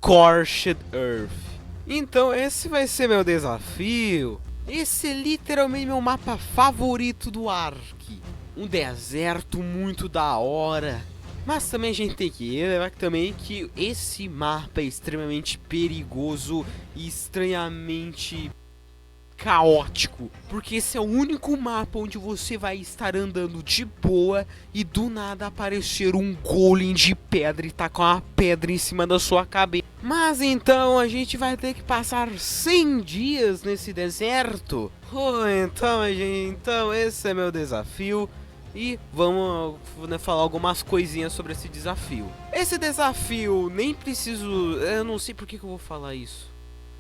Scorched Earth. Então esse vai ser meu desafio. Esse é literalmente meu mapa favorito do Ark. Um deserto muito da hora. Mas também a gente tem que lembrar também que esse mapa é extremamente perigoso e estranhamente caótico, porque esse é o único mapa onde você vai estar andando de boa e do nada aparecer um golem de pedra e tá com uma pedra em cima da sua cabeça. Mas então a gente vai ter que passar 100 dias nesse deserto. Então esse é meu desafio. E vamos falar algumas coisinhas sobre esse desafio. Esse desafio nem preciso... Eu não sei por que eu vou falar isso.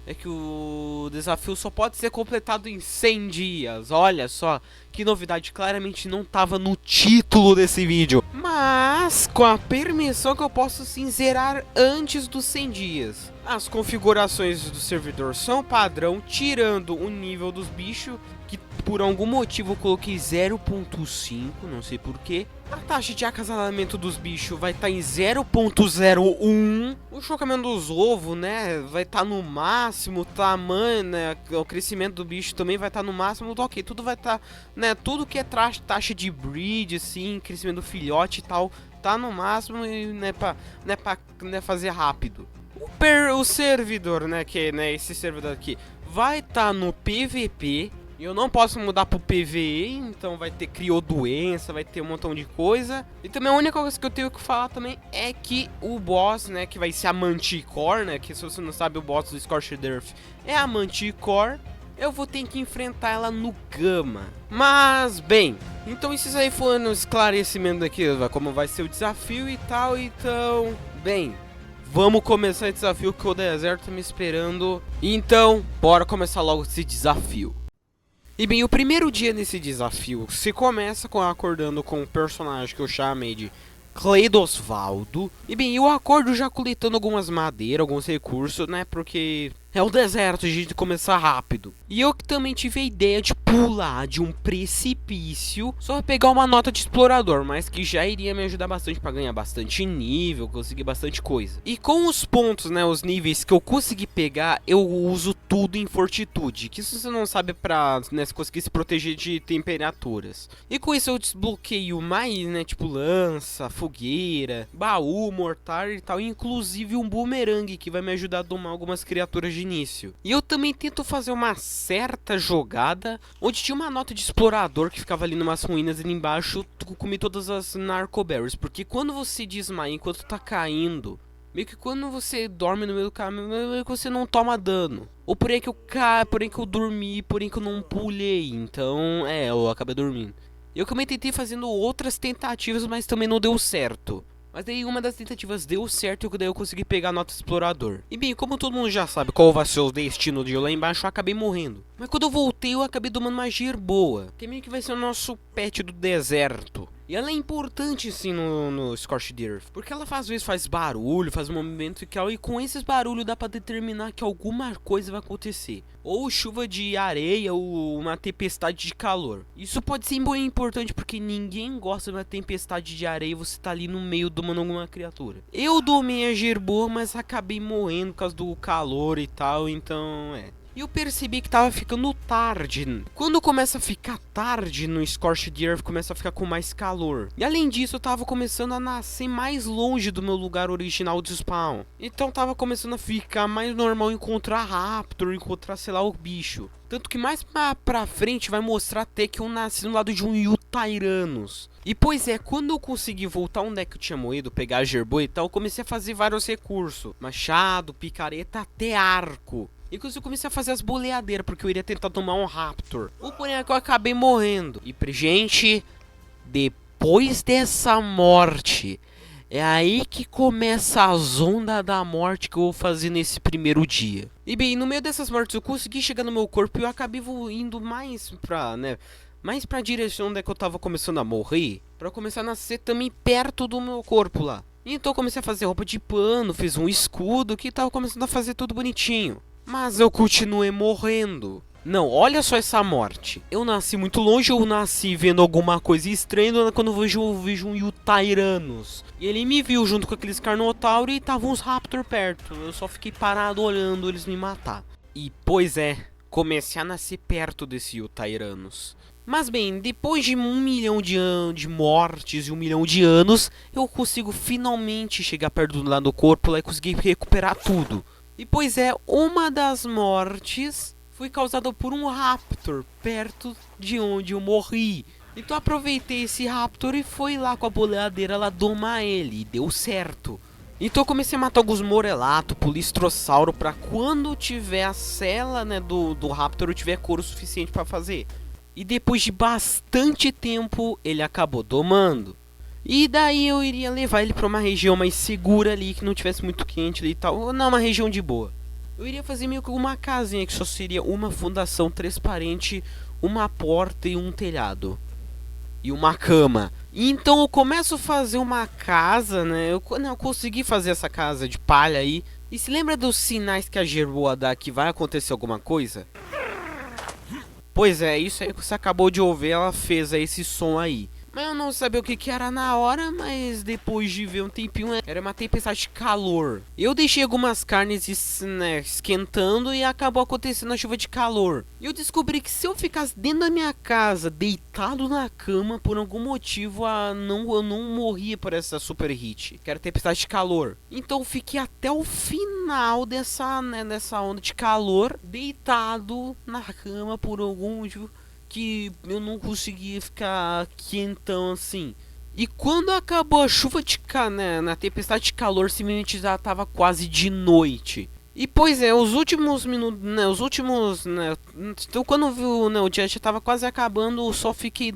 É que o desafio só pode ser completado em 100 dias. Olha só, que novidade, claramente não estava no título desse vídeo. Mas, com a permissão que eu posso sim zerar antes dos 100 dias. As configurações do servidor são padrão, tirando o nível dos bichos, que por algum motivo eu coloquei 0.5, não sei porquê. A taxa de acasalamento dos bichos vai estar em 0.01. O chocamento dos ovos, né, vai estar no máximo. O tamanho, né, o crescimento do bicho também vai estar no máximo. Ok, tudo vai estar, né, tudo que é taxa de breed, assim, crescimento do filhote e tal, tá no máximo, né, pra fazer rápido. O servidor, né, que né, esse servidor aqui, vai estar no PVP. Eu não posso mudar pro PvE, então vai ter criou doença, vai ter um montão de coisa. E também a única coisa que eu tenho que falar também é que o boss, né, que vai ser a Manticore, né, que se você não sabe o boss do Scorched Earth é a Manticore. Eu vou ter que enfrentar ela no Gama. Mas, bem, então isso aí foi um esclarecimento aqui, como vai ser o desafio e tal. Então, bem, vamos começar esse desafio que o deserto tá me esperando. Então, bora começar logo esse desafio. E bem, o primeiro dia nesse desafio se começa acordando com um personagem que eu chamei de Cleidosvaldo. E bem, eu acordo já coletando algumas madeiras, alguns recursos, né, porque é o deserto, a gente começar rápido. E eu também tive a ideia de pular de um precipício só pra pegar uma nota de explorador, mas que já iria me ajudar bastante pra ganhar bastante nível, conseguir bastante coisa. E com os pontos, né, os níveis que eu consegui pegar, eu uso tudo em fortitude, que isso você não sabe pra, né, conseguir se proteger de temperaturas. E com isso eu desbloqueio mais, né, tipo lança, fogueira, baú, mortar e tal, inclusive um boomerang que vai me ajudar a domar algumas criaturas de início. E eu também tento fazer uma certa jogada onde tinha uma nota de explorador que ficava ali numas ruínas ali embaixo. Eu comi todas as narcoberries, porque quando você desmaia enquanto tá caindo, meio que quando você dorme no meio do caminho, meio que você não toma dano. Ou porém que eu caio, porém que eu dormi, porém que eu não pulei. Então, eu acabei dormindo. Eu também tentei fazendo outras tentativas, mas também não deu certo. Mas daí uma das tentativas deu certo e daí eu consegui pegar a nota explorador. E bem, como todo mundo já sabe qual vai ser o destino de eu lá embaixo, eu acabei morrendo. Mas quando eu voltei, eu acabei domando uma gerboa, que meio que vai ser o nosso pet do deserto. E ela é importante sim no Scorched Earth, porque ela às vezes faz barulho, faz movimento e tal, e com esses barulhos dá pra determinar que alguma coisa vai acontecer. Ou chuva de areia, ou uma tempestade de calor. Isso pode ser bem importante porque ninguém gosta de uma tempestade de areia e você tá ali no meio domando alguma criatura. Eu domei a gerboa, mas acabei morrendo por causa do calor e tal, então E eu percebi que tava ficando tarde. Quando começa a ficar tarde no Scorched Earth, começa a ficar com mais calor. E além disso, eu tava começando a nascer mais longe do meu lugar original de spawn. Então tava começando a ficar mais normal encontrar Raptor, encontrar, sei lá, o bicho. Tanto que mais pra frente vai mostrar até que eu nasci no lado de um Yutyrannus. E pois é, quando eu consegui voltar onde é que eu tinha morrido, pegar a gerboa e tal, eu comecei a fazer vários recursos. Machado, picareta, até arco. Inclusive eu comecei a fazer as boleadeiras, porque eu iria tentar tomar um Raptor. O porém é que eu acabei morrendo. E gente, depois dessa morte, é aí que começa a zonda da morte que eu vou fazer nesse primeiro dia. E bem, no meio dessas mortes eu consegui chegar no meu corpo e eu acabei indo mais pra direção onde é que eu tava começando a morrer, pra começar a nascer também perto do meu corpo lá. Então eu comecei a fazer roupa de pano, fiz um escudo que tava começando a fazer tudo bonitinho. Mas eu continuei morrendo. Não, olha só essa morte. Eu nasci muito longe, eu nasci vendo alguma coisa estranha quando eu vejo um Yutyrannus. E ele me viu junto com aqueles Carnotauri e tava uns Raptor perto. Eu só fiquei parado olhando eles me matar. E, pois é, comecei a nascer perto desse Yutyrannus. Mas bem, depois de 1 milhão de mortes e 1 milhão de anos, eu consigo finalmente chegar perto do lado do corpo lá e conseguir recuperar tudo. E pois é, uma das mortes foi causada por um Raptor perto de onde eu morri. Então aproveitei esse Raptor e fui lá com a boleadeira lá domar ele, e deu certo. Então eu comecei a matar alguns Morelato, Polistrossauro, pra quando tiver a cela, né, do Raptor eu tiver couro suficiente pra fazer. E depois de bastante tempo ele acabou domando. E daí eu iria levar ele pra uma região mais segura ali, que não tivesse muito quente ali e tal. Ou não, uma região de boa. Eu iria fazer meio que uma casinha, que só seria uma fundação transparente, uma porta e um telhado. E uma cama. E então eu começo a fazer uma casa, né? Eu consegui fazer essa casa de palha aí. E se lembra dos sinais que a Gerboa dá que vai acontecer alguma coisa? Pois é, isso aí que você acabou de ouvir, ela fez esse som aí. Mas eu não sabia o que era na hora, mas depois de ver um tempinho, era uma tempestade de calor. Eu deixei algumas carnes esquentando e acabou acontecendo a chuva de calor. E eu descobri que se eu ficasse dentro da minha casa, deitado na cama, por algum motivo, eu não morria por essa super hit, que era tempestade de calor. Então eu fiquei até o final dessa onda de calor, deitado na cama por algum motivo que eu não conseguia ficar quentão assim. E quando acabou a chuva na tempestade de calor, simplesmente já tava quase de noite. E pois é, os últimos minutos, então quando viu, o dia já tava quase acabando, só fiquei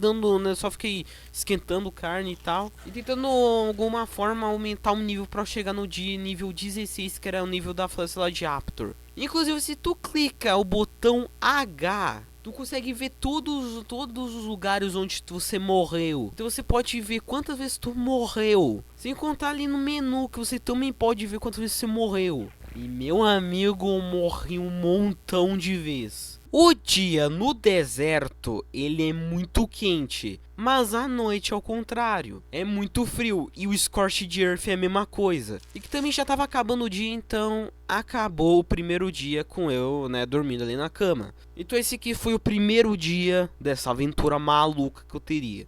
esquentando carne e tal, e tentando alguma forma aumentar o nível para chegar no nível 16, que era o nível da Velociraptor. Inclusive, se tu clica o botão H, tu consegue ver todos os lugares onde você morreu. Então você pode ver quantas vezes tu morreu. Sem contar ali no menu, que você também pode ver quantas vezes você morreu. E meu amigo, eu morri um montão de vezes. O dia no deserto, ele é muito quente, mas a noite ao contrário, é muito frio, e o Scorched Earth é a mesma coisa. E que também já tava acabando o dia, então acabou o primeiro dia com eu, dormindo ali na cama. Então esse aqui foi o primeiro dia dessa aventura maluca que eu teria.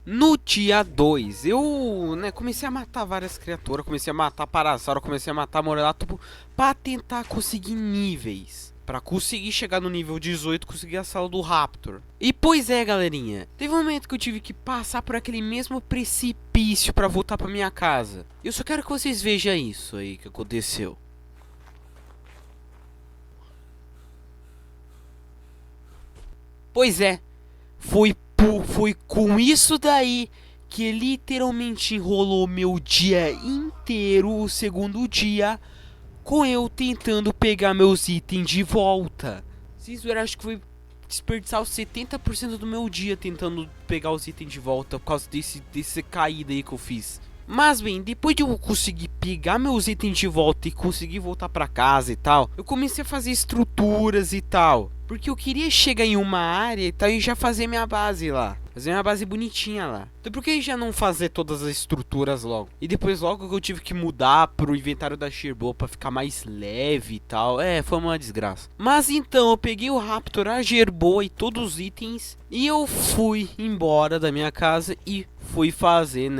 No dia 2, eu comecei a matar várias criaturas, comecei a matar Parasauro, comecei a matar Morelato pra tentar conseguir níveis. Pra conseguir chegar no nível 18, conseguir a sala do Raptor. E pois é, galerinha, teve um momento que eu tive que passar por aquele mesmo precipício pra voltar pra minha casa. Eu só quero que vocês vejam isso aí que aconteceu. Pois é, foi com isso daí que literalmente enrolou meu dia inteiro, o segundo dia, com eu tentando pegar meus itens de volta. Vocês viram, acho que foi desperdiçar os 70% do meu dia tentando pegar os itens de volta por causa desse caída aí que eu fiz. Mas bem, depois de eu conseguir pegar meus itens de volta e conseguir voltar pra casa e tal, eu comecei a fazer estruturas e tal, porque eu queria chegar em uma área e tal e já fazer minha base lá. Fazer uma base bonitinha lá. Então por que já não fazer todas as estruturas logo? E depois logo que eu tive que mudar pro inventário da Gerboa pra ficar mais leve e tal. Foi uma desgraça. Mas então eu peguei o Raptor, a Gerboa e todos os itens, e eu fui embora da minha casa e fui fazer,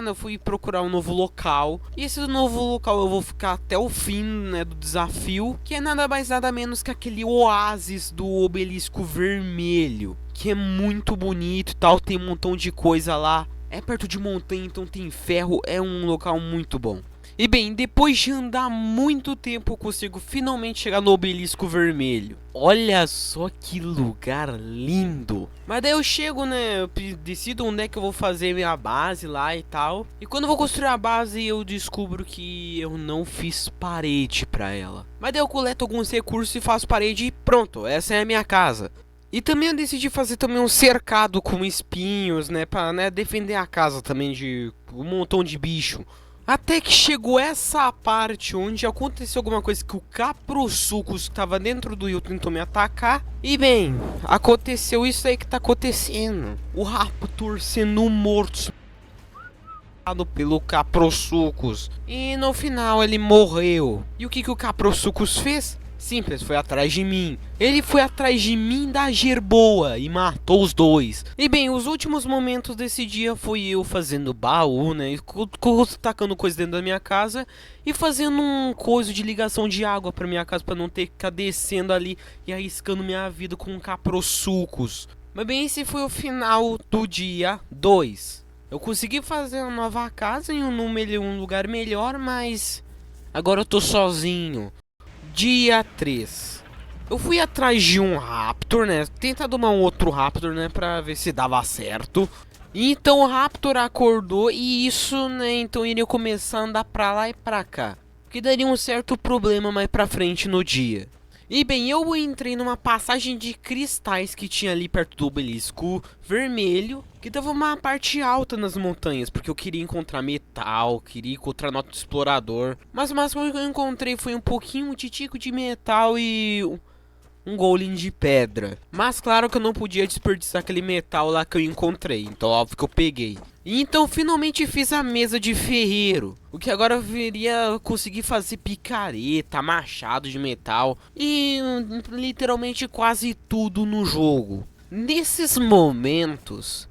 eu fui procurar um novo local. E esse novo local eu vou ficar até o fim, do desafio, que é nada mais nada menos que aquele oásis do obelisco vermelho, que é muito bonito e tal, tem um montão de coisa lá. É perto de montanha, então tem ferro, é um local muito bom. E bem, depois de andar muito tempo, eu consigo finalmente chegar no obelisco vermelho. Olha só que lugar lindo. Mas daí eu chego, eu decido onde é que eu vou fazer minha base lá e tal. E quando eu vou construir a base, eu descubro que eu não fiz parede pra ela. Mas daí eu coleto alguns recursos e faço parede e pronto, essa é a minha casa. E também eu decidi fazer também um cercado com espinhos, pra defender a casa também de um montão de bicho. Até que chegou essa parte onde aconteceu alguma coisa que o Caprosucos estava dentro do Rio tentou me atacar. E bem, aconteceu isso aí que tá acontecendo. O Raptor sendo morto pelo Caprosucos. E no final ele morreu. E o que o Caprosucos fez? Simples, foi atrás de mim. Ele foi atrás de mim da Gerboa e matou os dois. E bem, os últimos momentos desse dia foi eu fazendo baú, né? Tacando coisa dentro da minha casa e fazendo um coisa de ligação de água pra minha casa pra não ter que ficar descendo ali e arriscando minha vida com Caprosucos. Mas bem, esse foi o final do dia 2. Eu consegui fazer uma nova casa em um lugar melhor, mas agora eu tô sozinho. Dia 3. Eu fui atrás de um Raptor, né? Tentar domar um outro Raptor, né? Pra ver se dava certo. E então o Raptor acordou e isso, né? Então iria começar a andar pra lá e pra cá. Que daria um certo problema mais pra frente no dia. E bem, eu entrei numa passagem de cristais que tinha ali perto do obelisco vermelho, que dava uma parte alta nas montanhas, porque eu queria encontrar metal, queria encontrar nota de explorador. Mas o máximo que eu encontrei foi um pouquinho, um titico de metal e um golem de pedra. Mas claro que eu não podia desperdiçar aquele metal lá que eu encontrei, então óbvio que eu peguei. E então finalmente fiz a mesa de ferreiro, o que agora eu viria conseguir fazer picareta, machado de metal e literalmente quase tudo no jogo. Nesses momentos,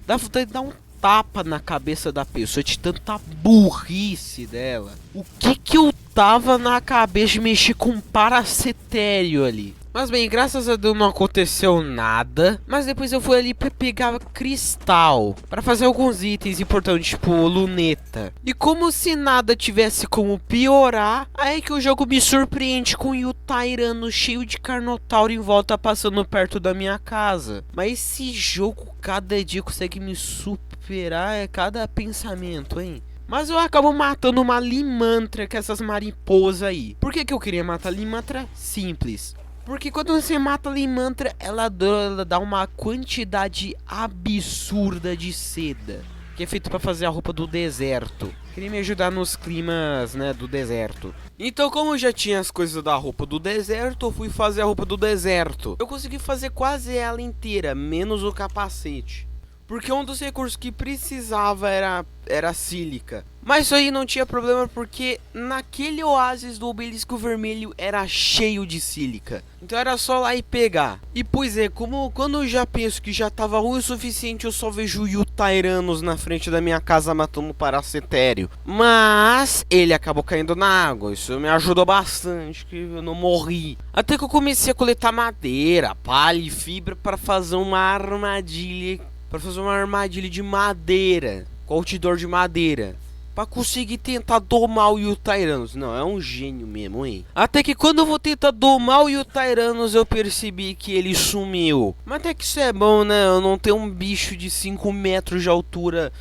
dá vontade de dar um tapa na cabeça da pessoa de tanta burrice dela. O que eu tava na cabeça de mexer com um paracetério ali? Mas bem, graças a Deus não aconteceu nada. Mas depois eu fui ali pra pegar cristal pra fazer alguns itens importantes, tipo luneta. E como se nada tivesse como piorar, aí que o jogo me surpreende com o Tyrano cheio de Carnotauro em volta passando perto da minha casa. Mas esse jogo cada dia consegue me superar, é cada pensamento, hein? Mas eu acabo matando uma limantra, que é essas mariposas aí. Por que eu queria matar a limantra? Simples. Porque quando você mata a limantra, ela dá uma quantidade absurda de seda, que é feito para fazer a roupa do deserto. Queria me ajudar nos climas, né, do deserto. Então, como eu já tinha as coisas da roupa do deserto, eu fui fazer a roupa do deserto. Eu consegui fazer quase ela inteira, menos o capacete. Porque um dos recursos que precisava era sílica. Mas isso aí não tinha problema porque naquele oásis do obelisco vermelho era cheio de sílica. Então era só lá e pegar. E pois é, como quando eu já penso que já tava ruim o suficiente, eu só vejo o Tyrannos na frente da minha casa matando o paracetério. Mas ele acabou caindo na água. Isso me ajudou bastante, que eu não morri. Até que eu comecei a coletar madeira, palha e fibra para fazer uma armadilha. Para fazer uma armadilha de madeira, com outdoor de madeira, para conseguir tentar domar o Tyrannos. Não, é um gênio mesmo, hein? Até que quando eu vou tentar domar o Tyrannos, eu percebi que ele sumiu. Mas até que isso é bom, né? Eu não tenho um bicho de 5 metros de altura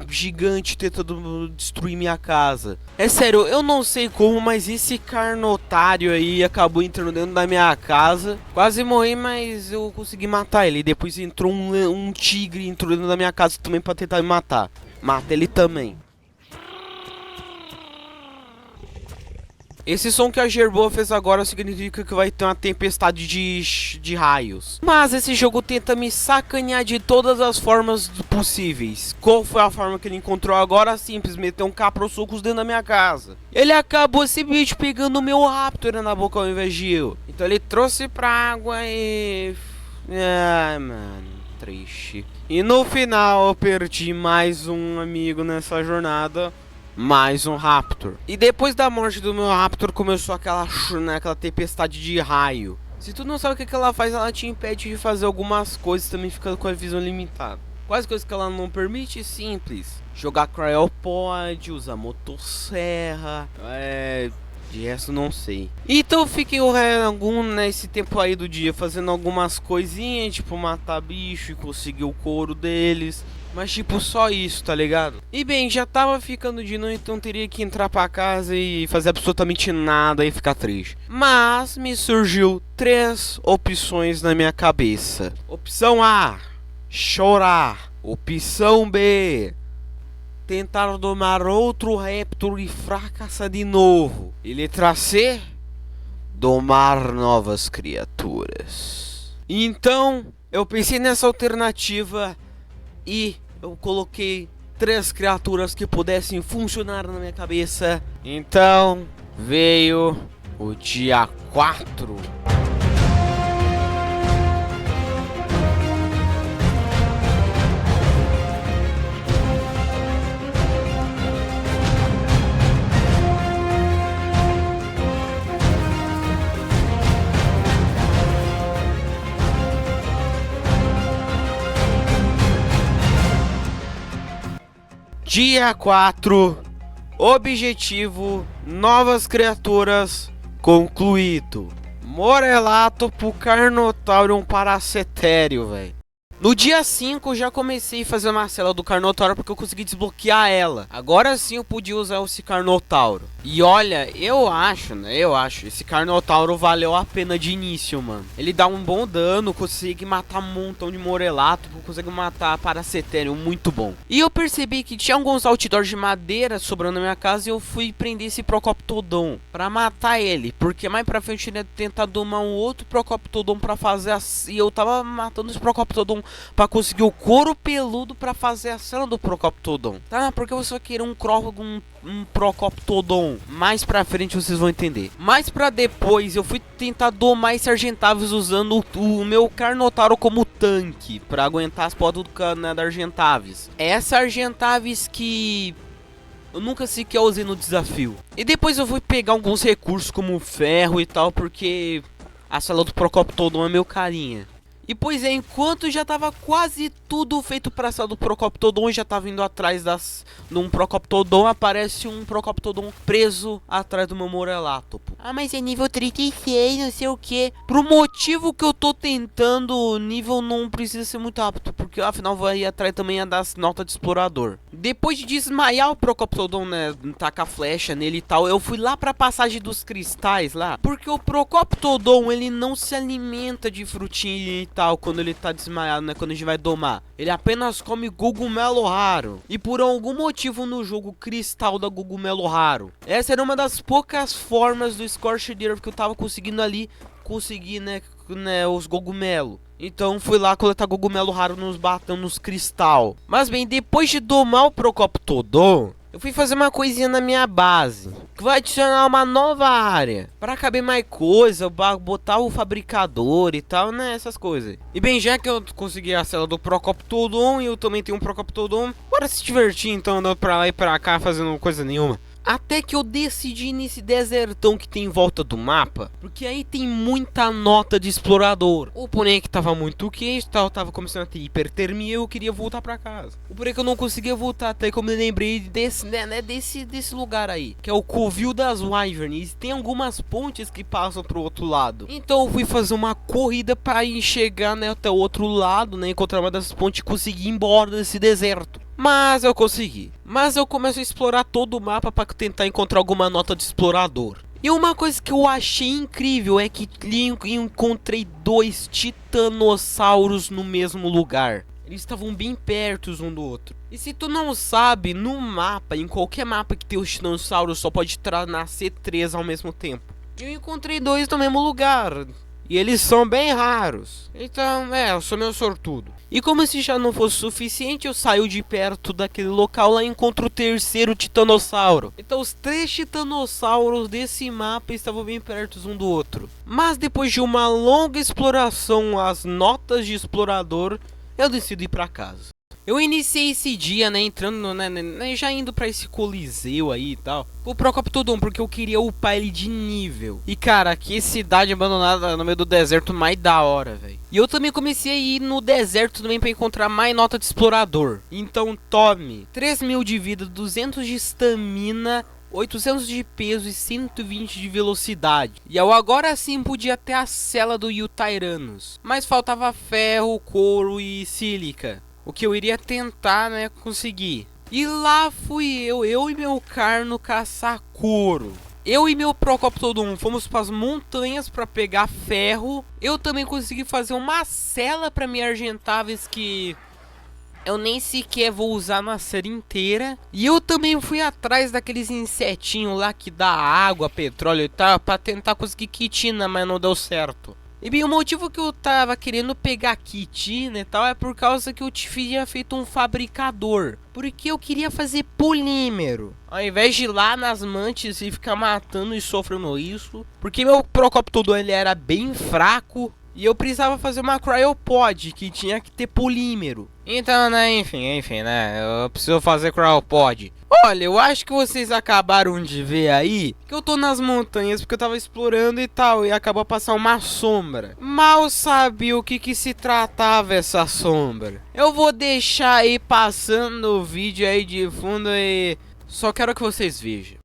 gigante tentando destruir minha casa. É sério, eu não sei como, mas esse carnotário aí acabou entrando dentro da minha casa. Quase morri, mas eu consegui matar ele. Depois entrou um tigre, entrou dentro da minha casa também pra tentar me matar. Mata ele também. Esse som que a Gerboa fez agora significa que vai ter uma tempestade de raios. Mas esse jogo tenta me sacanear de todas as formas possíveis. Qual foi a forma que ele encontrou agora? Simples, meter um Caprosucos dentro da minha casa. Ele acabou simplesmente pegando o meu Raptor na boca ao invés de eu. Então ele trouxe pra água e... ai, mano, triste. E no final eu perdi mais um amigo nessa jornada. Mais um Raptor. E depois da morte do meu Raptor começou aquela tempestade de raio. Se tu não sabe o que ela faz, ela te impede de fazer algumas coisas, também ficando com a visão limitada. Quais coisas que ela não permite? Simples. Jogar Cryopod, usar motosserra, de resto não sei. Então eu fiquei nesse tempo aí do dia fazendo algumas coisinhas, tipo matar bicho e conseguir o couro deles. Mas tipo, só isso, tá ligado? E bem, já tava ficando de noite, então teria que entrar pra casa e fazer absolutamente nada e ficar triste. Mas me surgiu 3 opções na minha cabeça. Opção A, chorar. Opção B, tentar domar outro Raptor e fracassa de novo. E letra C, domar novas criaturas. Então, eu pensei nessa alternativa e eu coloquei 3 criaturas que pudessem funcionar na minha cabeça. Então, veio o dia 4. Dia 4, objetivo, novas criaturas, concluído. Morelato pro Carnotaurium Paracetério, velho. No dia 5 eu já comecei a fazer uma cela do Carnotauro porque eu consegui desbloquear ela. Agora sim eu podia usar esse Carnotauro. E olha, eu acho, esse Carnotauro valeu a pena de início, mano. Ele dá um bom dano, consegue matar um montão de Morelato, consegue matar Paracetério, muito bom. E eu percebi que tinha alguns outdoors de madeira sobrando na minha casa e eu fui prender esse Procoptodon pra matar ele. Porque mais pra frente eu ia tentar domar um outro Procoptodon pra fazer assim. E eu tava matando esse Procoptodon pra conseguir o couro peludo pra fazer a cena do Procoptodon. Tá, porque você vai querer um Procoptodon. Mais pra frente vocês vão entender. Mais pra depois eu fui tentar domar esse Argentavis usando o meu Carnotauro como tanque pra aguentar as podas da Argentavis. Essa Argentavis que eu nunca sequer usei no desafio. E depois eu fui pegar alguns recursos como ferro e tal, porque a sala do Procoptodon é meu carinha. E pois é, enquanto já tava quase tudo feito pra sala do Procoptodon, já tava indo atrás de um Procoptodon, aparece um Procoptodon preso atrás do meu Morelato. Ah, mas é nível 36, não sei o que. Pro motivo que eu tô tentando, o nível não precisa ser muito rápido, porque afinal vai ir atrás também a das notas de explorador. Depois de desmaiar o Procoptodon, né, tacar flecha nele e tal, eu fui lá pra passagem dos cristais lá, porque o Procoptodon, ele não se alimenta de frutinha e tal quando ele tá desmaiado, né, quando a gente vai domar. Ele apenas come cogumelo raro. E por algum motivo no jogo cristal da cogumelo raro. Essa era uma das poucas formas do Scorched Earth que eu tava conseguindo ali conseguir, né, os cogumelos. Então fui lá coletar cogumelo raro nos cristal. Mas bem, depois de domar o Procoptodon, eu fui fazer uma coisinha na minha base, que vai adicionar uma nova área, para caber mais coisa, botar o fabricador e tal, né, essas coisas. E bem, já que eu consegui a cela do Procoptodon e eu também tenho um Procoptodon, bora se divertir então, andando pra lá e pra cá, fazendo coisa nenhuma. Até que eu decidi nesse desertão que tem em volta do mapa, porque aí tem muita nota de explorador. O porém que tava muito quente, tal, tava começando a ter hipertermia e eu queria voltar pra casa. O porém que eu não conseguia voltar, até que eu me lembrei desse, né, desse lugar aí, que é o Covil das Wyverns. E tem algumas pontes que passam pro outro lado. Então eu fui fazer uma corrida pra ir chegar, né, até o outro lado, né, encontrar uma dessas pontes e conseguir ir embora desse deserto. Mas eu consegui. Mas eu começo a explorar todo o mapa para tentar encontrar alguma nota de explorador. E uma coisa que eu achei incrível é que encontrei 2 titanossauros no mesmo lugar. Eles estavam bem perto um do outro. E se tu não sabe, no mapa, em qualquer mapa que tem os titanossauros, só pode nascer 3 ao mesmo tempo. Eu encontrei 2 no mesmo lugar. E eles são bem raros. Então, eu sou meio sortudo. E como se já não fosse suficiente, eu saio de perto daquele local lá e encontro o 3º titanossauro. Então os 3 titanossauros desse mapa estavam bem perto um do outro. Mas depois de uma longa exploração às notas de explorador, eu decido ir pra casa. Eu iniciei esse dia, né, entrando, né, já indo pra esse coliseu aí e tal, o Procoptodon, porque eu queria upar ele de nível. E cara, que cidade abandonada no meio do deserto mais da hora, velho. E eu também comecei a ir no deserto também pra encontrar mais nota de explorador. Então tome 3.000 de vida, 200 de estamina, 800 de peso e 120 de velocidade. E eu agora sim podia ter a cela do Yutyrannus, mas faltava ferro, couro e sílica. O que eu iria tentar, né, conseguir. E lá fui eu e meu Carno caçar couro. Eu e meu Procoptodon fomos para as montanhas para pegar ferro. Eu também consegui fazer uma cela para minha Argentavis que eu nem sequer vou usar na série inteira. E eu também fui atrás daqueles insetinhos lá que dá água, petróleo e tal, pra tentar conseguir quitina, mas não deu certo. E bem, o motivo que eu tava querendo pegar quitina e tal é por causa que eu tinha feito um fabricador. Porque eu queria fazer polímero. Ao invés de ir lá nas mantis e ficar matando e sofrendo isso. Porque meu Procoptodon ele era bem fraco. E eu precisava fazer uma Cryopod que tinha que ter polímero. Então, né, enfim, né, eu preciso fazer Cryopod. Olha, eu acho que vocês acabaram de ver aí que eu tô nas montanhas porque eu tava explorando e tal, e acabou a passar uma sombra. Mal sabia o que se tratava essa sombra. Eu vou deixar aí passando o vídeo aí de fundo e só quero que vocês vejam.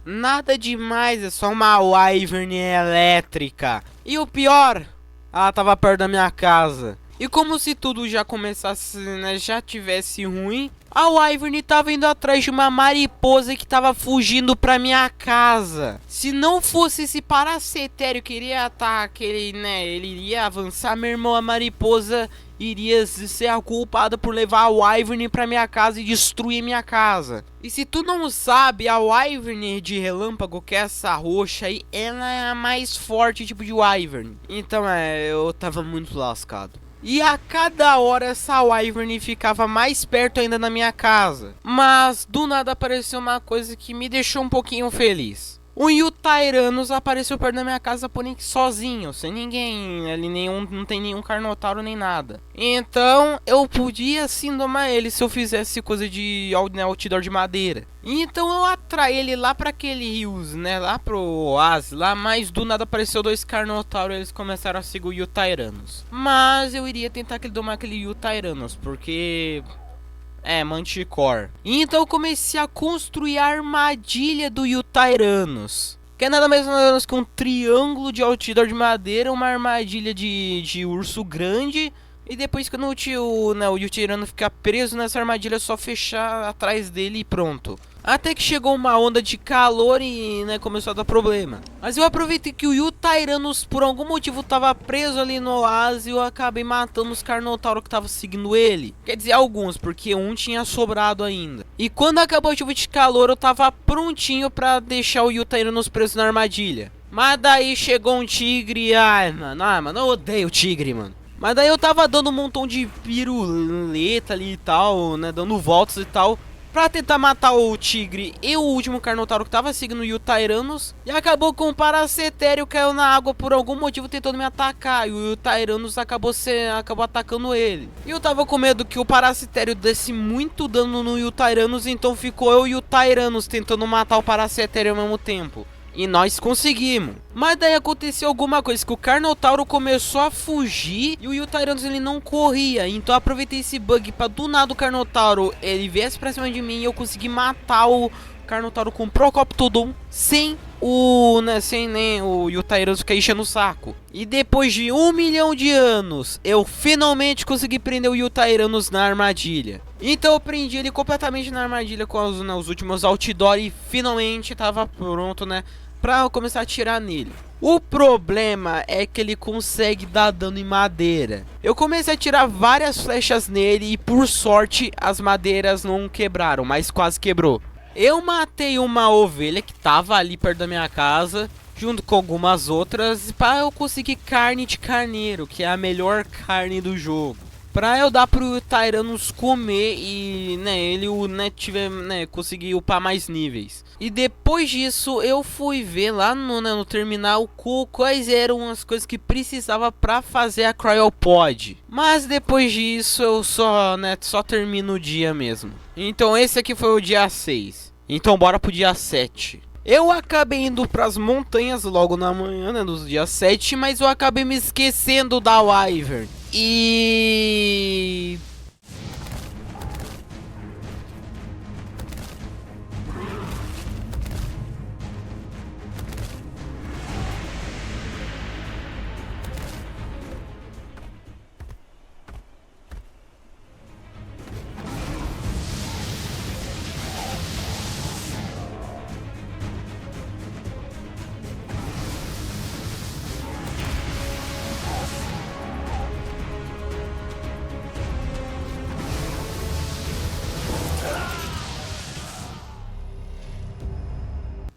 Nada demais, é só uma Wyvern elétrica. E o pior, ela tava perto da minha casa. E como se tudo já começasse, né, já tivesse ruim, a Wyvern tava indo atrás de uma mariposa que tava fugindo pra minha casa. Se não fosse esse Paracetério que iria atacar, ele iria avançar, meu irmão, a mariposa iria ser a culpada por levar a Wyvern pra minha casa e destruir minha casa. E se tu não sabe, a Wyvern de relâmpago, que é essa roxa aí, ela é a mais forte tipo de Wyvern. Então eu tava muito lascado. E a cada hora essa Wyvern ficava mais perto ainda da minha casa. Mas do nada apareceu uma coisa que me deixou um pouquinho feliz. O Yutyrannus apareceu perto da minha casa, porém sozinho, sem ninguém, ali não tem nenhum Carnotauro nem nada. Então eu podia sim domar ele se eu fizesse coisa de outdoor de madeira. Então eu atraí ele lá pra aquele rios, né, lá pro oásis lá, mas do nada apareceu dois Carnotauros e eles começaram a seguir o Yutyrannus. Mas eu iria tentar domar aquele Yutyrannus, porque... Manticore. Então eu comecei a construir a armadilha do Yutyrannus, que é nada mais nada menos que um triângulo de outdoor de madeira, uma armadilha de urso grande. E depois quando o Yutyrannus ficar preso nessa armadilha, é só fechar atrás dele e pronto. Até que chegou uma onda de calor e, começou a dar problema. Mas eu aproveitei que o Yutyrannus por algum motivo tava preso ali no oásis e eu acabei matando os Carnotauros que estavam seguindo ele. Quer dizer, alguns, porque um tinha sobrado ainda. E quando acabou a chuva de calor, eu tava prontinho pra deixar o Yutyrannus preso na armadilha. Mas daí chegou um tigre, mano, eu odeio tigre, mano. Mas daí eu tava dando um montão de piruleta ali e tal, né, dando voltas e tal, pra tentar matar o tigre e o último Carnotauro que tava seguindo o Yutyrannus. E acabou com o Paracetério, caiu na água por algum motivo tentando me atacar. E o Yutyrannus acabou atacando ele. E eu tava com medo que o Paracetério desse muito dano no Yutyrannus, então ficou eu e o Yutyrannus tentando matar o Paracetério ao mesmo tempo. E nós conseguimos. Mas daí aconteceu alguma coisa, que o Carnotauro começou a fugir e o Yutyrannus ele não corria. Então eu aproveitei esse bug pra do nada o Carnotauro ele viesse pra cima de mim e eu consegui matar o Carnotauro com Procoptodon sem o Yutyrannus ficar enchendo o saco. E depois de 1 milhão de anos, eu finalmente consegui prender o Yutyrannus na armadilha. Então eu prendi ele completamente na armadilha com os últimos outdoor e finalmente tava pronto, pra eu começar a atirar nele. O problema é que ele consegue dar dano em madeira. Eu comecei a tirar várias flechas nele e por sorte as madeiras não quebraram, mas quase quebrou. Eu matei uma ovelha que tava ali perto da minha casa, junto com algumas outras, para eu conseguir carne de carneiro, que é a melhor carne do jogo. Pra eu dar pro Yutyrannus comer e, ele conseguir upar mais níveis. E depois disso eu fui ver lá no terminal quais eram as coisas que precisava pra fazer a Cryopod. Mas depois disso eu só termino o dia mesmo. Então esse aqui foi o dia 6. Então bora pro dia 7. Eu acabei indo pras montanhas logo na manhã, dos dias 7, mas eu acabei me esquecendo da Wyvern. E...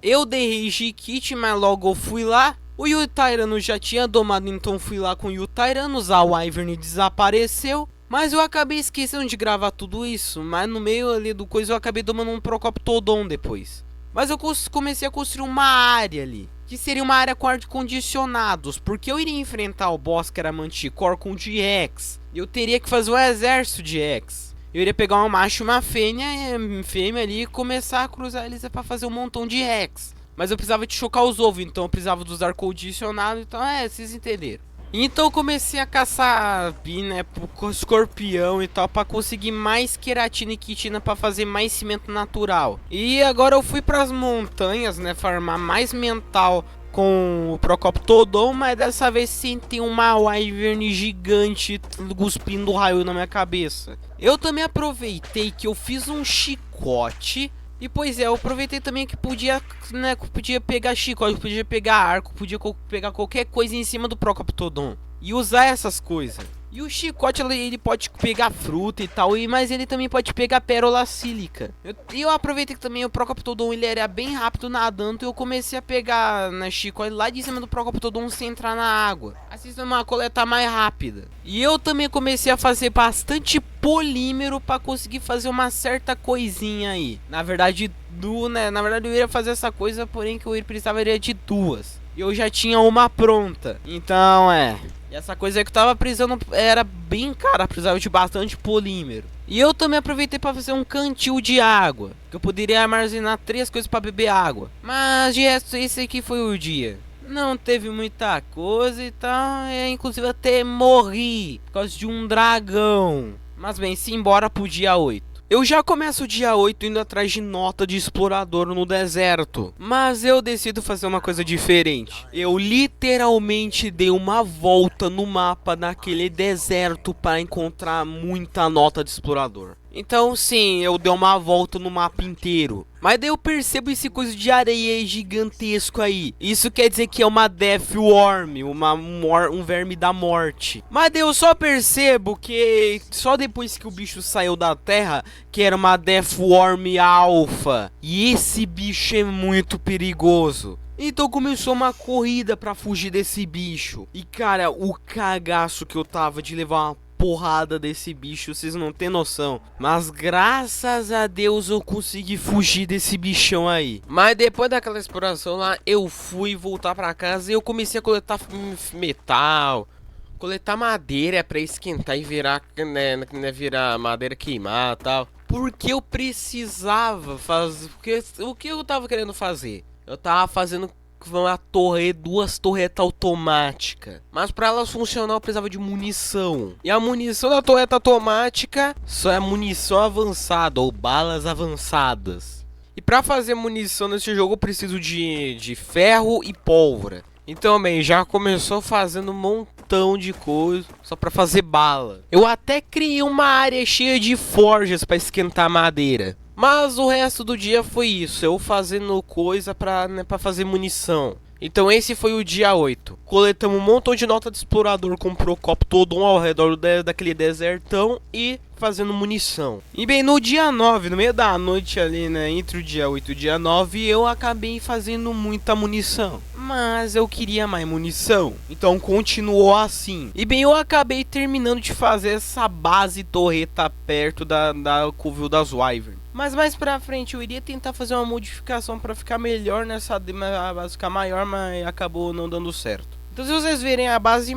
Eu dei Rage Kit, mas logo eu fui lá. O Yu Tyrano já tinha domado, então fui lá com o Yu Tyranus. A Wyvern desapareceu. Mas eu acabei esquecendo de gravar tudo isso. Mas no meio ali do coisa eu acabei domando um Procoptodon depois. Mas eu comecei a construir uma área ali, que seria uma área com ar-condicionados, porque eu iria enfrentar o boss que era Manticore com GX. Eu teria que fazer um exército de X. Eu iria pegar uma macho e uma fêmea ali e começar a cruzar eles para fazer um montão de X. Mas eu precisava de chocar os ovos, então eu precisava dos ar-condicionados, então vocês entenderam. Então eu comecei a caçar né, escorpião e tal, pra conseguir mais queratina e quitina pra fazer mais cimento natural. E agora eu fui pras montanhas, né, farmar mais mental com o Procoptodon, mas dessa vez senti uma Wyvern gigante cuspindo raio na minha cabeça. Eu também aproveitei que eu fiz um chicote. E pois é, eu aproveitei também que podia, né, podia pegar chicote, podia pegar arco, podia pegar qualquer coisa em cima do Procoptodon e usar essas coisas. E o chicote ele pode pegar fruta e tal, mas ele também pode pegar pérola sílica. Eu aproveitei que também o Procoptodon ele era bem rápido nadando e eu comecei a pegar na chicote lá de cima do Procoptodon sem entrar na água. Assim é uma coleta mais rápida. E eu também comecei a fazer bastante polímero para conseguir fazer uma certa coisinha aí. Na verdade, na verdade eu iria fazer essa coisa, porém que eu precisava de duas. E eu já tinha uma pronta. Então E essa coisa aí que eu tava precisando era bem cara, precisava de bastante polímero. E eu também aproveitei para fazer um cantil de água, que eu poderia armazenar 3 coisas para beber água. Mas de resto, esse aqui foi o dia. Não teve muita coisa e tal, inclusive até morri por causa de um dragão. Mas bem, simbora pro dia 8. Eu já começo o dia 8 indo atrás de nota de explorador no deserto. Mas eu decido fazer uma coisa diferente. Eu literalmente dei uma volta no mapa daquele deserto para encontrar muita nota de explorador. Então sim, eu dei uma volta no mapa inteiro. Mas daí eu percebo esse coisa de areia gigantesco aí. Isso quer dizer que é uma Death Worm, um verme da morte. Mas daí eu só percebo que só depois que o bicho saiu da terra, que era uma Death Worm Alpha. E esse bicho é muito perigoso. Então começou uma corrida pra fugir desse bicho. E cara, o cagaço que eu tava de levar uma porrada desse bicho, vocês não tem noção. Mas graças a Deus eu consegui fugir desse bichão aí. Mas depois daquela exploração lá, eu fui voltar pra casa e eu comecei a coletar metal, coletar madeira pra esquentar e virar, né, virar madeira queimar e tal. Porque eu precisava fazer, porque o que eu tava querendo fazer? Eu tava fazendo duas torretas automáticas. Mas para elas funcionar eu precisava de munição. E a munição da torreta automática só é munição avançada ou balas avançadas. E para fazer munição nesse jogo eu preciso de ferro e pólvora. Então, bem, já começou fazendo um montão de coisa só para fazer bala. Eu até criei uma área cheia de forjas para esquentar madeira. Mas o resto do dia foi isso, eu fazendo coisa pra fazer munição. Então esse foi o dia 8. Coletamos um montão de nota de explorador com o Procoptodon ao redor daquele desertão e fazendo munição. E bem, no dia 9, no meio da noite ali, né, entre o dia 8 e o dia 9, eu acabei fazendo muita munição. Mas eu queria mais munição, então continuou assim. E bem, eu acabei terminando de fazer essa base torreta perto da Covil das Wyvern. Mas mais pra frente eu iria tentar fazer uma modificação pra ficar melhor nessa base, ficar maior, mas acabou não dando certo. Então se vocês verem a base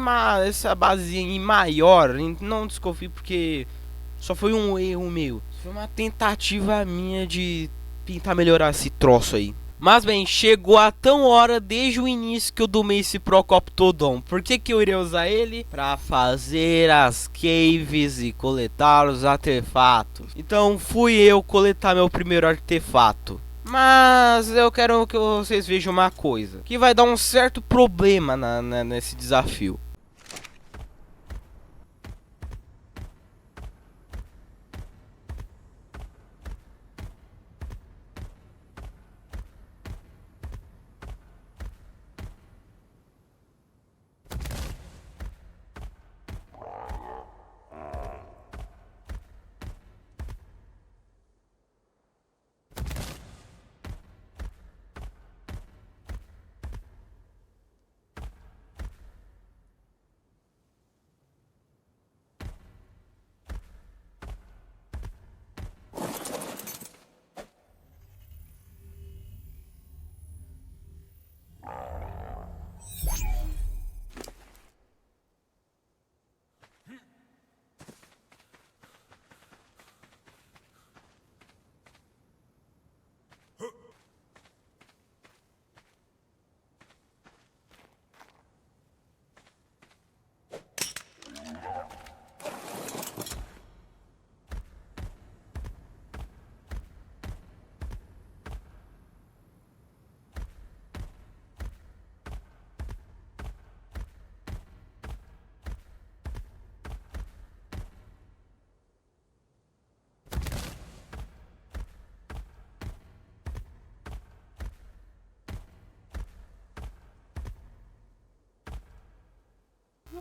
essa base maior, não desconfie porque só foi um erro meu. Foi uma tentativa minha de tentar melhorar esse troço aí. Mas bem, chegou a tão hora desde o início que eu domei esse Procoptodon. Por que eu iria usar ele? Pra fazer as caves e coletar os artefatos. Então fui eu coletar meu primeiro artefato. Mas eu quero que vocês vejam uma coisa, que vai dar um certo problema nesse desafio.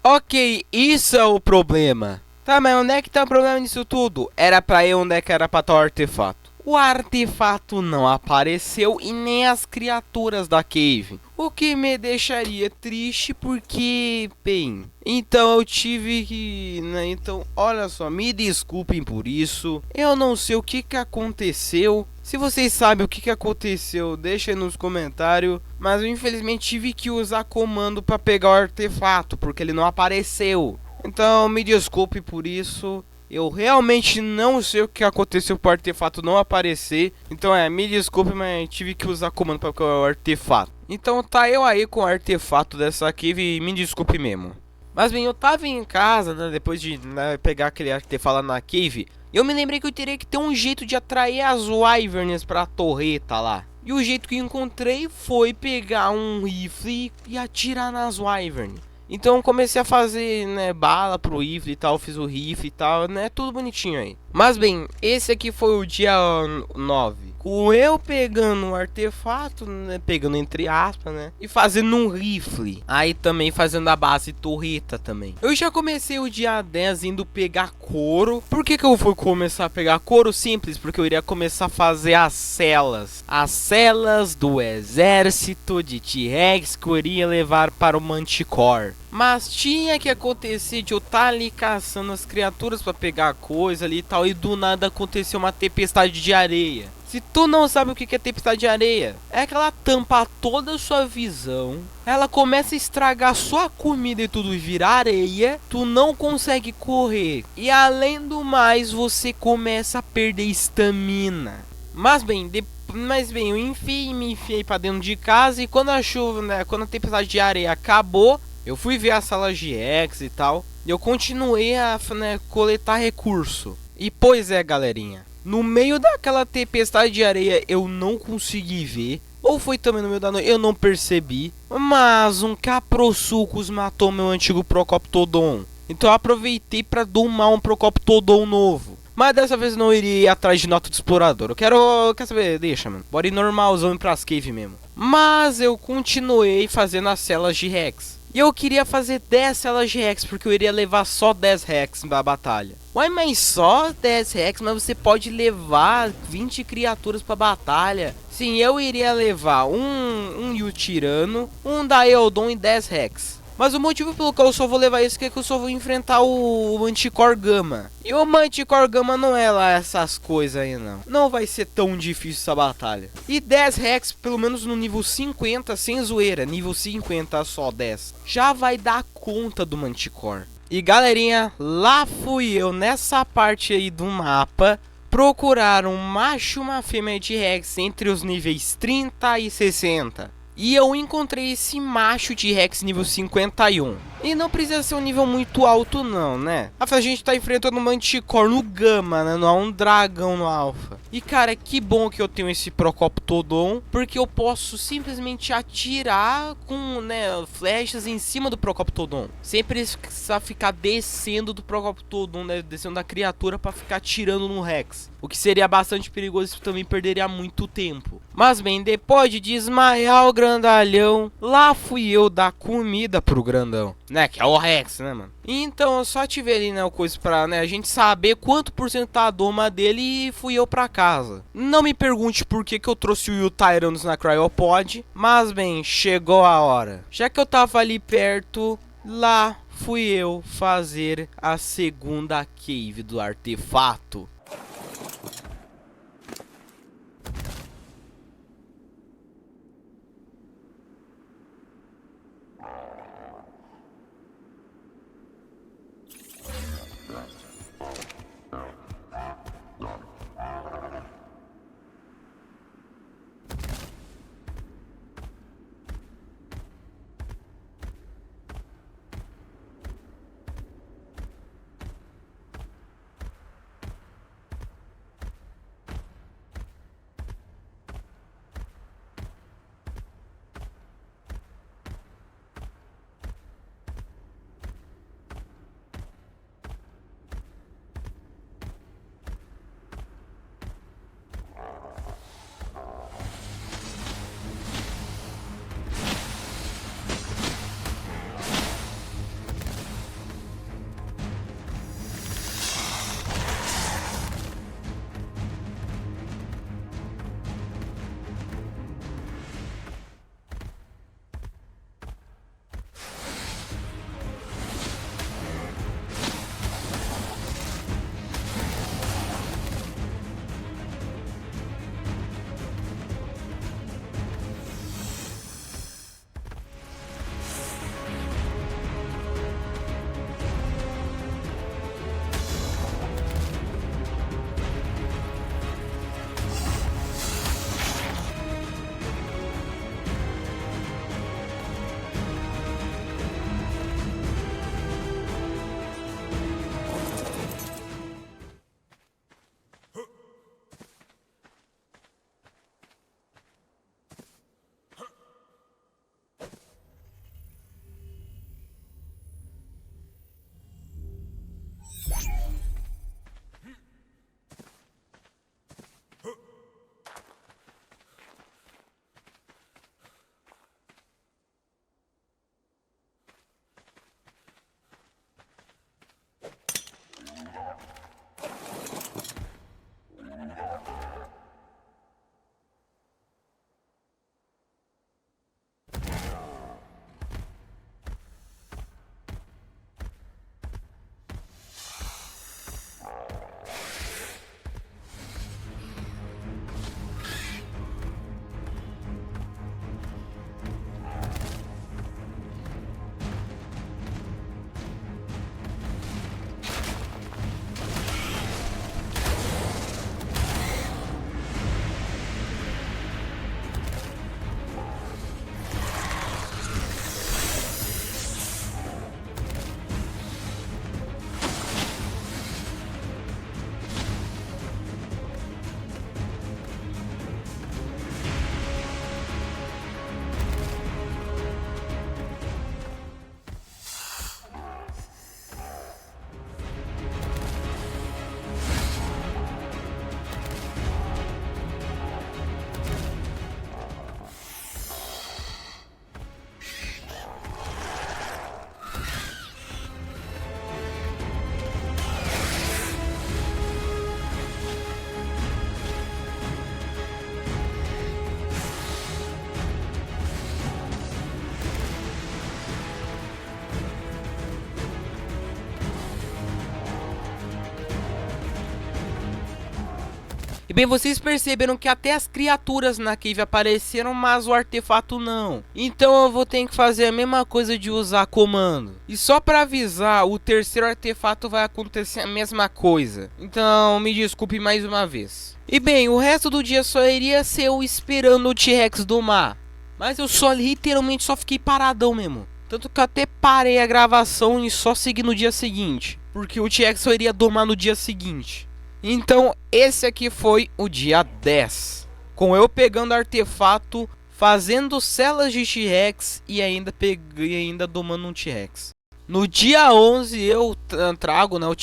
Ok, isso é o problema. Tá, mas onde é que tá o problema nisso tudo? Era pra ir onde é que era pra estar o artefato. O artefato não apareceu e nem as criaturas da cave. O que me deixaria triste porque, bem, então eu tive que, né, então, olha só, me desculpem por isso. Eu não sei o que aconteceu. Se vocês sabem o que aconteceu, deixa aí nos comentários. Mas eu infelizmente tive que usar comando para pegar o artefato, porque ele não apareceu. Então me desculpe por isso. Eu realmente não sei o que aconteceu para o artefato não aparecer. Então me desculpe, mas tive que usar comando para pegar o artefato. Então tá eu aí com o artefato dessa cave e me desculpe mesmo. Mas bem, eu tava em casa, né, depois de, né, pegar aquele artefato lá na cave. Eu me lembrei que eu teria que ter um jeito de atrair as wyverns pra torreta lá. E o jeito que eu encontrei foi pegar um rifle e atirar nas wyverns. Então eu comecei a fazer, né, bala pro rifle e tal, fiz o rifle e tal, né, tudo bonitinho aí. Mas bem, esse aqui foi o dia 9. Com eu pegando um artefato, né, pegando entre aspas, né, e fazendo um rifle. Aí também fazendo a base torreta também. Eu já comecei o dia 10 indo pegar couro. Por que eu fui começar a pegar couro? Simples, porque eu iria começar a fazer as celas. As celas do exército de T-Rex que eu iria levar para o Manticore. Mas tinha que acontecer de eu estar ali caçando as criaturas para pegar coisa ali e tal. E do nada aconteceu uma tempestade de areia. Se tu não sabe o que é tempestade de areia, é que ela tampa toda a sua visão. Ela começa a estragar sua comida e tudo vira areia. Tu não consegue correr. E além do mais, você começa a perder estamina. Mas bem, eu me enfiei pra dentro de casa. E quando a chuva, né, quando a tempestade de areia acabou, eu fui ver a sala de X e tal. E eu continuei a, né, coletar recurso. E pois é, galerinha, no meio daquela tempestade de areia eu não consegui ver. Ou foi também no meio da noite, eu não percebi. Mas um Caprosuchus matou meu antigo Procoptodon. Então eu aproveitei para domar um Procoptodon novo. Mas dessa vez não iria ir atrás de nota de explorador. Quer saber? Deixa, mano. Bora ir normalzão ir pras cave mesmo. Mas eu continuei fazendo as celas de Rex. E eu queria fazer 10 celas de Rex, porque eu iria levar só 10 Rex na batalha. Ué, mas só 10 Rex? Mas você pode levar 20 criaturas pra batalha. Sim, eu iria levar um Yutirano, um Daeodon e 10 Rex. Mas o motivo pelo qual eu só vou levar isso é que eu só vou enfrentar o Manticore Gamma. E o Manticore Gamma não é lá essas coisas aí, não. Não vai ser tão difícil essa batalha. E 10 Rex, pelo menos no nível 50, sem zoeira. Nível 50 só 10. Já vai dar conta do Manticore. E galerinha, lá fui eu nessa parte aí do mapa procurar um macho e uma fêmea de Rex entre os níveis 30 e 60. E eu encontrei esse macho de Rex nível 51. E não precisa ser um nível muito alto não, né? A gente tá enfrentando um Manticore no Gama, né? Não é um dragão no Alpha. E cara, que bom que eu tenho esse Procoptodon, porque eu posso simplesmente atirar com, né, flechas em cima do Procoptodon. Sem precisar ficar descendo do Procoptodon, né, descendo da criatura pra ficar atirando no Rex. O que seria bastante perigoso e também perderia muito tempo. Mas bem, depois de desmaiar o grandalhão, lá fui eu dar comida pro grandão. Né, que é o Rex, né, mano? Então eu só tive ali, né, o coisa pra, né, a gente saber quanto por cento tá a doma dele e fui eu pra casa. Não me pergunte por que eu trouxe o Tyrannus na Cryopod, mas bem, chegou a hora. Já que eu tava ali perto, lá fui eu fazer a segunda cave do artefato. E bem, vocês perceberam que até as criaturas na cave apareceram, mas o artefato não. Então eu vou ter que fazer a mesma coisa de usar comando. E só para avisar, o terceiro artefato vai acontecer a mesma coisa. Então me desculpe mais uma vez. E bem, o resto do dia só iria ser eu esperando o T-Rex domar. Mas eu só literalmente só fiquei paradão mesmo. Tanto que eu até parei a gravação e só segui no dia seguinte. Porque o T-Rex só iria domar no dia seguinte. Então esse aqui foi o dia 10. Com eu pegando artefato, fazendo celas de T-Rex e ainda domando um T-Rex. No dia 11 eu trago, né, o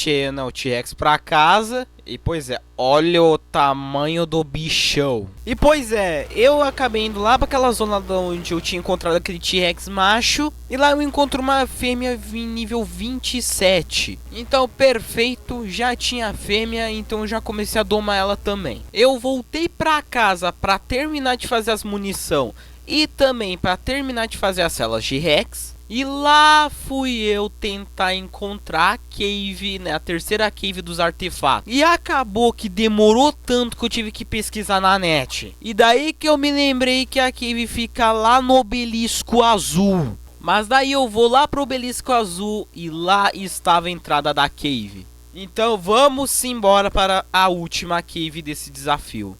T-Rex pra casa. E pois é, olha o tamanho do bichão. E pois é, eu acabei indo lá pra aquela zona onde eu tinha encontrado aquele T-Rex macho. E lá eu encontro uma fêmea nível 27. Então perfeito, já tinha fêmea, então eu já comecei a domar ela também. Eu voltei pra casa pra terminar de fazer as munição e também pra terminar de fazer as celas de Rex. E lá fui eu tentar encontrar a cave, né, a terceira cave dos artefatos. E acabou que demorou tanto que eu tive que pesquisar na net. E daí que eu me lembrei que a cave fica lá no obelisco azul. Mas daí eu vou lá pro obelisco azul e lá estava a entrada da cave. Então vamos embora para a última cave desse desafio.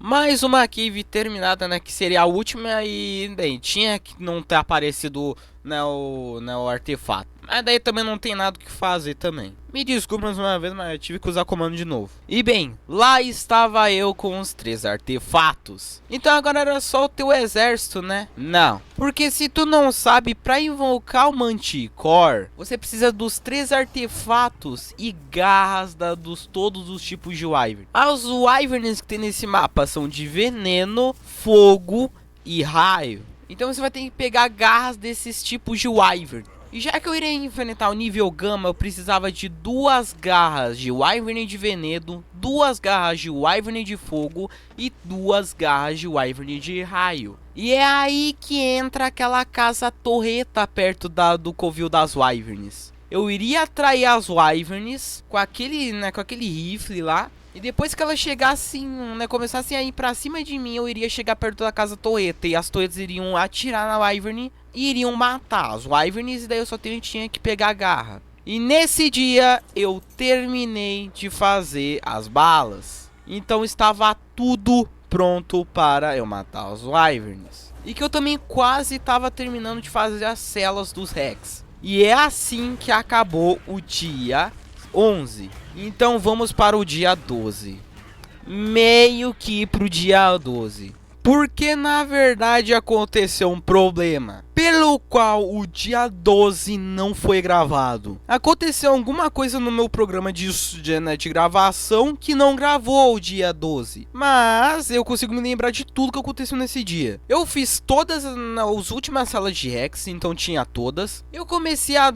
Mais uma cave terminada, né, que seria a última e, bem, tinha que não ter aparecido, né, o artefato. Mas daí também não tem nada o que fazer também. Me desculpa mais uma vez, mas eu tive que usar comando de novo. E bem, lá estava eu com os 3 artefatos. Então agora era só o teu exército, né? Não. Porque se tu não sabe, pra invocar o Manticore, você precisa dos 3 artefatos e garras dos todos os tipos de Wyvern. Os Wyverns que tem nesse mapa são de veneno, fogo e raio. Então você vai ter que pegar garras desses tipos de Wyvern. E já que eu irei enfrentar o nível Gama, eu precisava de 2 garras de Wyvern de veneno, 2 garras de Wyvern de fogo e 2 garras de Wyvern de raio. E é aí que entra aquela casa torreta perto do covil das Wyverns. Eu iria atrair as Wyverns com aquele rifle lá. E depois que elas chegassem, né, começassem a ir pra cima de mim, eu iria chegar perto da casa torreta. E as torretas iriam atirar na Wyvern e iriam matar as Wyverns. E daí eu só tinha que pegar a garra. E nesse dia eu terminei de fazer as balas. Então estava tudo pronto para eu matar os Wyverns. E que eu também quase estava terminando de fazer as celas dos Rex. E é assim que acabou o dia 11. Então vamos para o dia 12. Meio que pro dia 12. Porque na verdade aconteceu um problema. pelo qual o dia 12 não foi gravado. Aconteceu alguma coisa no meu programa de gravação que não gravou o dia 12. Mas eu consigo me lembrar de tudo que aconteceu nesse dia. Eu fiz todas as últimas salas de Rex, então tinha todas. Eu comecei a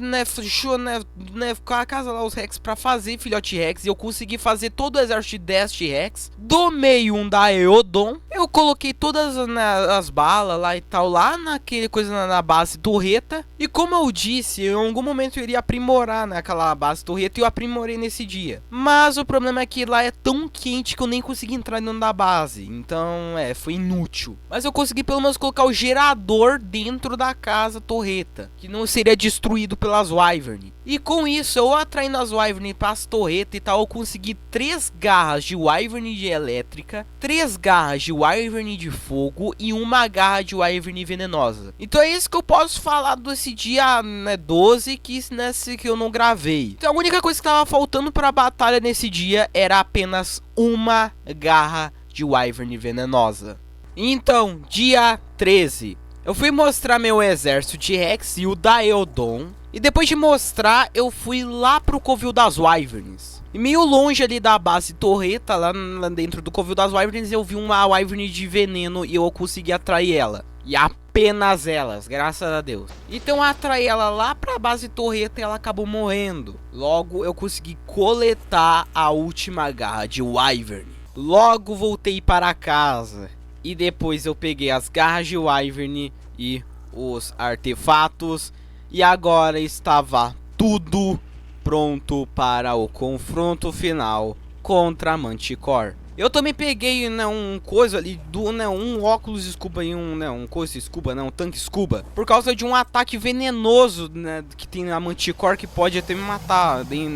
ficar a casa lá os Rex pra fazer filhote Rex. E eu consegui fazer todo o exército de 10 Rex. Do meio um da Eodon. Eu coloquei todas as balas lá e tal, lá naquele coisa na base torreta. E como eu disse, em algum momento eu iria aprimorar naquela base torreta, e eu aprimorei nesse dia. Mas o problema é que lá é tão quente que eu nem consegui entrar dentro da base. Então, foi inútil. Mas eu consegui pelo menos colocar o gerador dentro da casa torreta, que não seria destruído pelas Wyvern. E com isso, eu atraindo as Wyvern para as torretas e tal, eu consegui 3 garras de Wyvern de elétrica, 3 garras de Wyvern de fogo e uma garra de Wyvern venenosa. Então é isso que eu posso falar desse dia 12 que eu não gravei. Então a única coisa que estava faltando para a batalha nesse dia era apenas uma garra de Wyvern venenosa. Então, dia 13, eu fui mostrar meu exército de Rex e o da Eodon. E depois de mostrar, eu fui lá pro Covil das Wyverns. E meio longe ali da base torreta, lá dentro do Covil das Wyverns, eu vi uma Wyvern de veneno e eu consegui atrair ela. E apenas elas, graças a Deus. Então eu atraí ela lá pra base torreta e ela acabou morrendo. Logo eu consegui coletar a última garra de Wyvern. Logo voltei para casa. E depois eu peguei as garras de Wyvern e os artefatos. E agora estava tudo pronto para o confronto final contra a Manticore. Eu também peguei um coisa ali, um óculos scuba e um coisa scuba, um tanque scuba. Por causa de um ataque venenoso que tem na Manticore que pode até me matar, bem,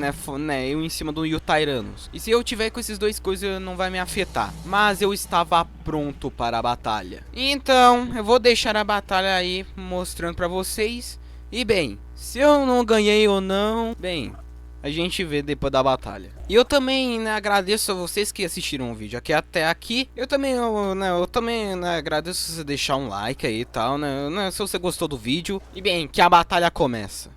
eu em cima do Yutyrannus. E se eu tiver com esses dois coisas não vai me afetar. Mas eu estava pronto para a batalha. Então eu vou deixar a batalha aí mostrando para vocês. E bem, se eu não ganhei ou não, bem, a gente vê depois da batalha. E eu também agradeço a vocês que assistiram o vídeo aqui até aqui. Eu também agradeço se você deixar um like aí e tal, se você gostou do vídeo. E bem, que a batalha começa.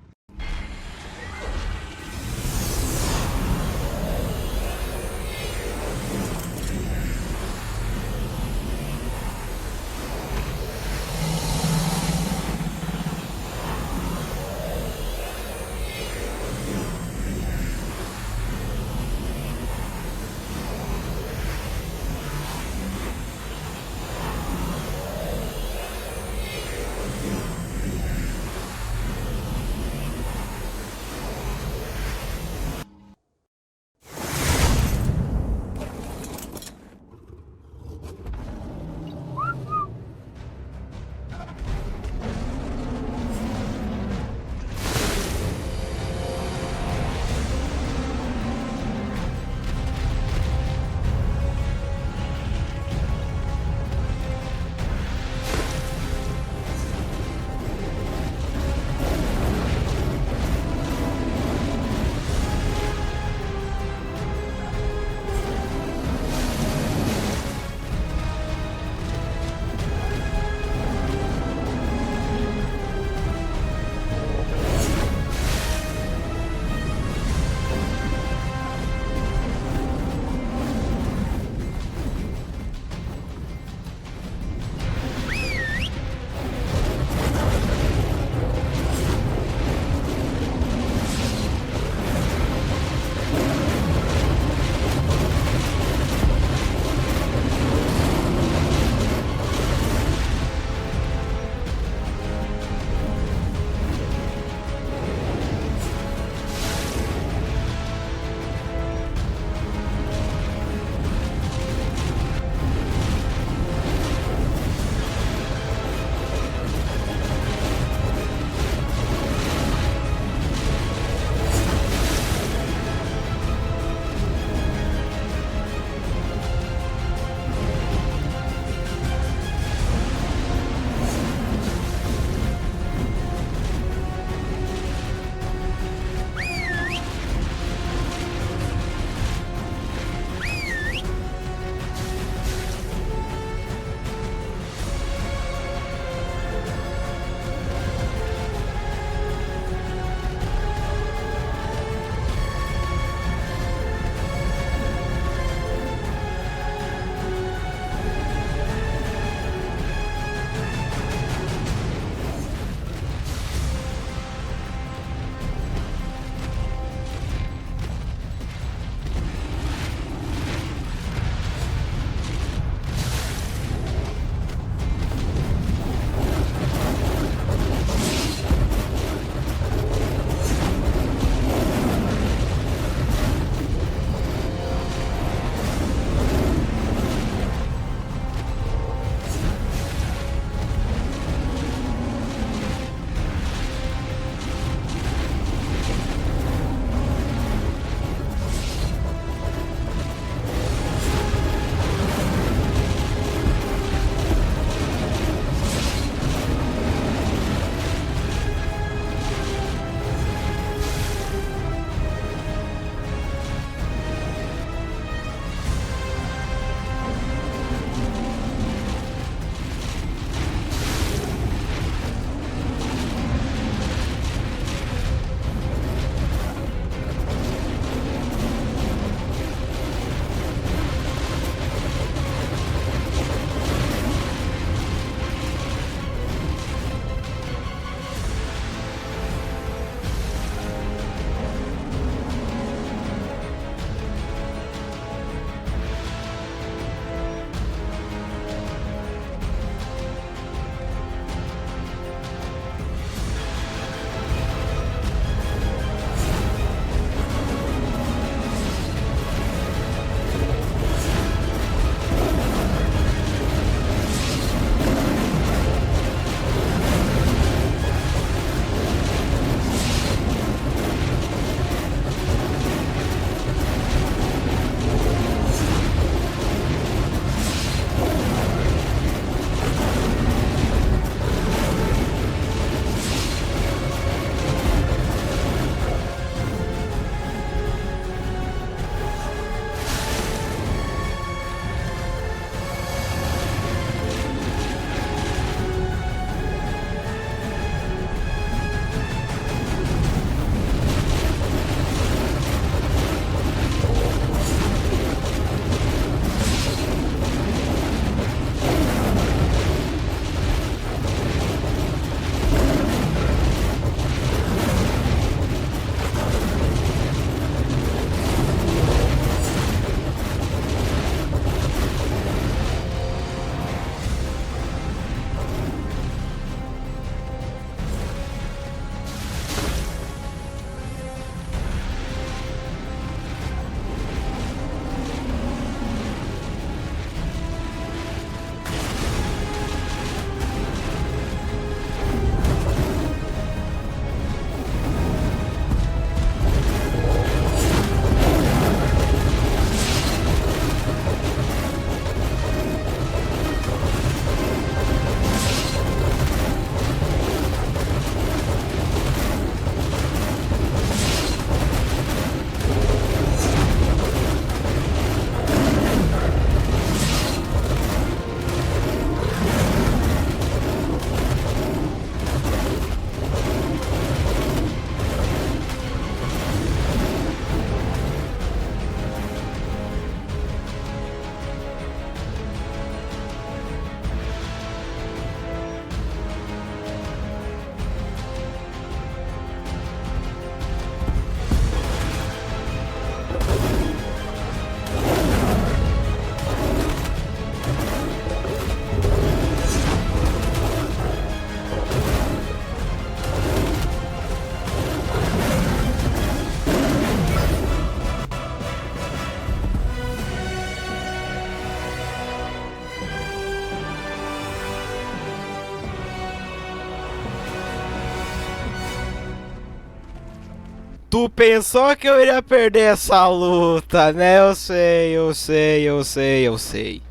Tu pensou que eu iria perder essa luta, né? Eu sei.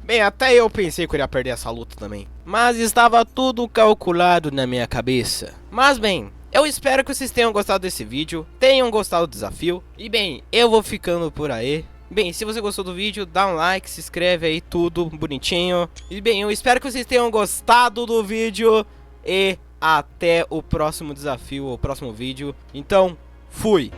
Bem, até eu pensei que eu iria perder essa luta também. Mas estava tudo calculado na minha cabeça. Mas bem, eu espero que vocês tenham gostado desse vídeo, tenham gostado do desafio. E bem, eu vou ficando por aí. Bem, se você gostou do vídeo, dá um like, se inscreve aí, tudo bonitinho. E bem, eu espero que vocês tenham gostado do vídeo. E até o próximo desafio, o próximo vídeo. Então, fui!